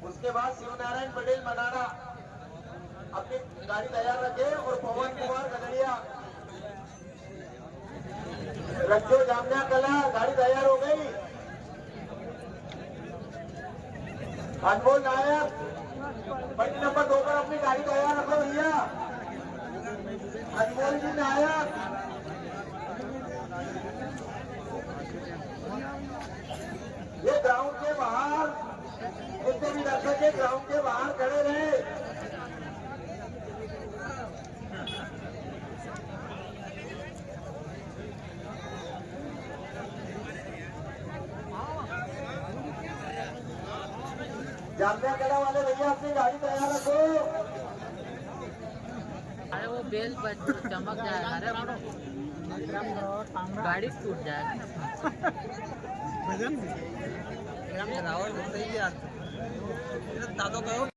उसके बाद शिवनारायण पटेल मनाना अपनी गाड़ी तैयार रखे और पवन कुमार गगड़िया रज्जो जामना कला गाड़ी तैयार हो गई। अनमोल नायक बड़ी नंबर 2 पर अपनी गाड़ी तैयार रखो भैया। अनमोल जी नायक ये ग्राउंड के बाहर जितने भी दर्शक है ग्राउंड के बाहर खड़े रहे। जामना कला वाले भैया अपनी गाड़ी तैयार रखो। अरे वो बेल पर चमक जाएगा। अरे गाड़ी टूट जाएगा। रावल बताइए यार दादो कहो।